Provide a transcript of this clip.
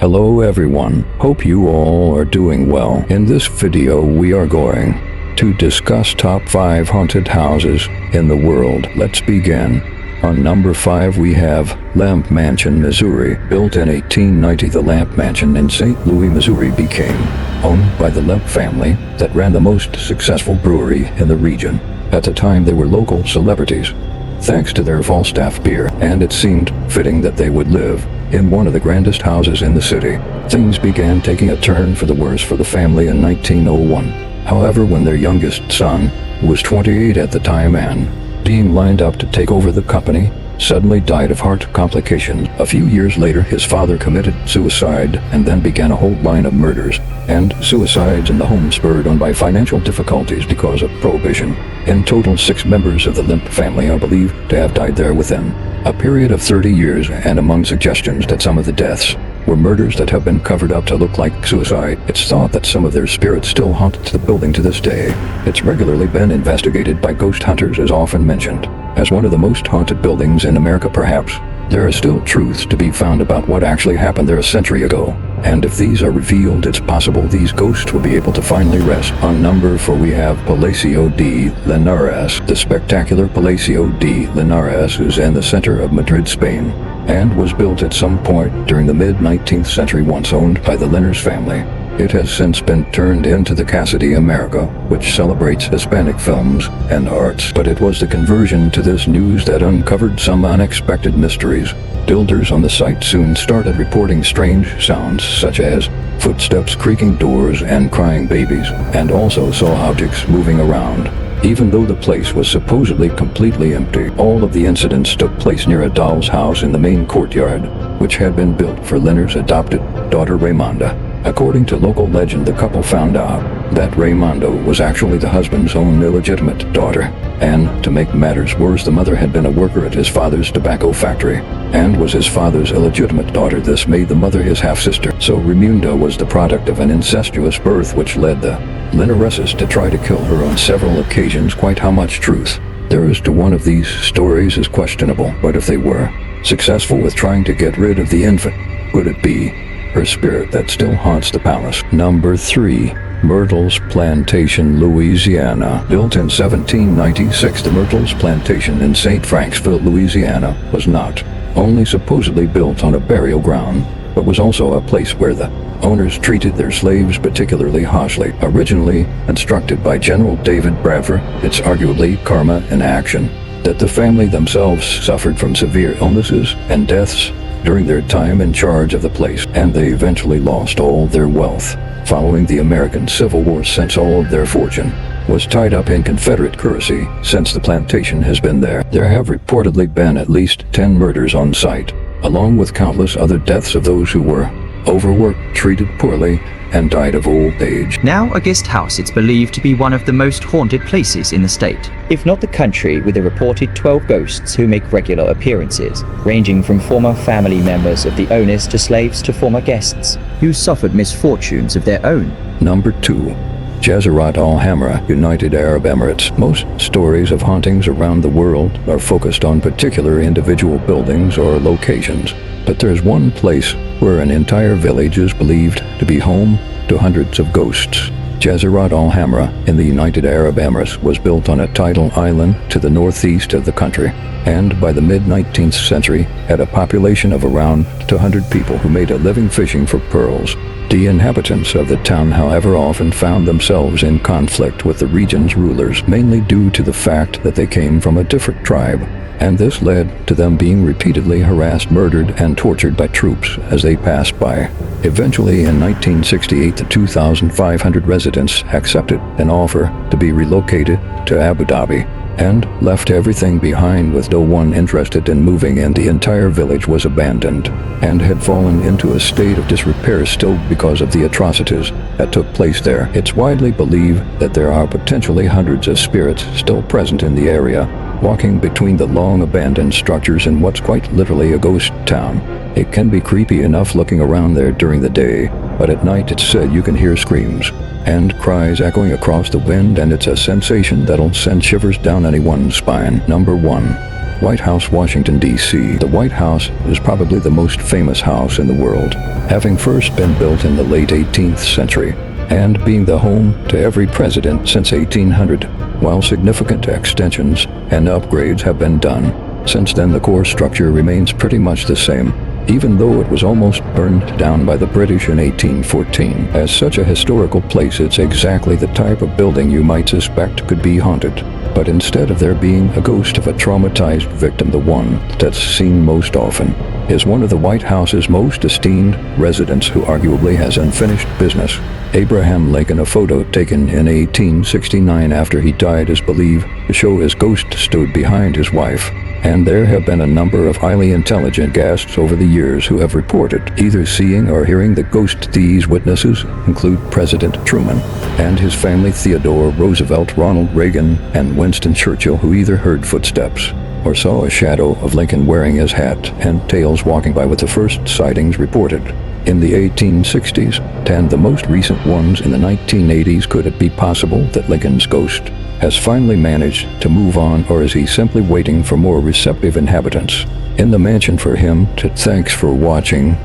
Hello everyone, hope you all are doing well. In this video we are going to discuss top 5 haunted houses in the world. Let's begin. On number 5 we have Lamp Mansion, Missouri. Built in 1890, the Lamp Mansion in St. Louis, Missouri became owned by the Lamp family that ran the most successful brewery in the region. At the time they were local celebrities, thanks to their Falstaff beer, and it seemed fitting that they would live in one of the grandest houses in the city. Things began taking a turn for the worse for the family in 1901. However, when their youngest son, who was 28 at the time and being lined up to take over the company, suddenly died of heart complications. A few years later, his father committed suicide and then began a whole line of murders and suicides in the home, spurred on by financial difficulties because of prohibition. In total, 6 members of the Lamp family are believed to have died there within a period of 30 years, and among suggestions that some of the deaths were murders that have been covered up to look like suicide. It's thought that some of their spirits still haunt the building to this day. It's regularly been investigated by ghost hunters, as often mentioned as one of the most haunted buildings in America perhaps. There are still truths to be found about what actually happened there a century ago, and if these are revealed, it's possible these ghosts will be able to finally rest. On number 4 we have Palacio de Larras. The spectacular Palacio de Larras is in the center of Madrid, Spain, and was built at some point during the mid-19th century, once owned by the Larras family. It has since been turned into the Cassidy America, which celebrates Hispanic films and arts, but it was the conversion to this news that uncovered some unexpected mysteries. Builders on the site soon started reporting strange sounds such as footsteps, creaking doors, and crying babies, and also saw objects moving around. Even though the place was supposedly completely empty, all of the incidents took place near a doll's house in the main courtyard, which had been built for Leonard's adopted daughter Raimonda. According to local legend, the couple found out that Raimonda was actually the husband's own illegitimate daughter, and to make matters worse, the mother had been a worker at his father's tobacco factory and was his father's illegitimate daughter. This made the mother his half-sister. So Raimonda was the product of an incestuous birth, which led the Larrases to try to kill her on several occasions. Quite how much truth there is to one of these stories is questionable, but if they were successful with trying to get rid of the infant, would it be her spirit that still haunts the palace? Number 3. Myrtles Plantation, Louisiana. Built in 1796, the Myrtles Plantation in St. Franksville, Louisiana was not only supposedly built on a burial ground, but was also a place where the owners treated their slaves particularly harshly. Originally instructed by General David Bradford, it's arguably karma in action that the family themselves suffered from severe illnesses and deaths during their time in charge of the place, and they eventually lost all their wealth following the American Civil War, since all of their fortune was tied up in Confederate currency. Since the plantation has been there have reportedly been at least 10 murders on site, along with countless other deaths of those who were overworked, treated poorly, and died of old age. Now a guest house, it's believed to be one of the most haunted places in the state, if not the country, with a reported 12 ghosts who make regular appearances, ranging from former family members of the owners to slaves to former guests who suffered misfortunes of their own. Number 2. Jarat Alhamra, United Arab Emirates. Most stories of hauntings around the world are focused on particular individual buildings or locations, but there's one place where an entire village is believed to be home to hundreds of ghosts. Jarat Alhamra in the United Arab Emirates was built on a tidal island to the northeast of the country, and by the mid-19th century had a population of around 200 people who made a living fishing for pearls. The inhabitants of the town, however, often found themselves in conflict with the region's rulers, mainly due to the fact that they came from a different tribe, and this led to them being repeatedly harassed, murdered, and tortured by troops as they passed by. Eventually, in 1968, the 2,500 residents accepted an offer to be relocated to Abu Dhabi and left everything behind, with no one interested in moving in. The entire village was abandoned and had fallen into a state of disrepair still because of the atrocities that took place there. It's widely believed that there are potentially hundreds of spirits still present in the area, walking between the long abandoned structures in what's quite literally a ghost town. It can be creepy enough looking around there during the day, but at night it's said you can hear screams and cries echoing across the wind, and it's a sensation that'll send shivers down anyone's spine. Number 1. White House, Washington, D.C. The White House is probably the most famous house in the world, having first been built in the late 18th century and being the home to every president since 1800. While significant extensions and upgrades have been done, since then the core structure remains pretty much the same, even though it was almost burned down by the British in 1814. As such a historical place, it's exactly the type of building you might suspect could be haunted. But instead of there being a ghost of a traumatized victim, the one that's seen most often is one of the White House's most esteemed residents who arguably has unfinished business. Abraham Lincoln. A photo taken in 1869 after he died is believed to show his ghost stood behind his wife. And there have been a number of highly intelligent guests over the years who have reported either seeing or hearing the ghost. These witnesses include President Truman and his family, Theodore Roosevelt, Ronald Reagan, and Winston Churchill, who either heard footsteps or saw a shadow of Lincoln wearing his hat and tails walking by, with the first sightings reported in the 1860s, and the most recent ones in the 1980s. Could it be possible that Lincoln's ghost has finally managed to move on, or is he simply waiting for more receptive inhabitants in the mansion for him to? Thanks for watching.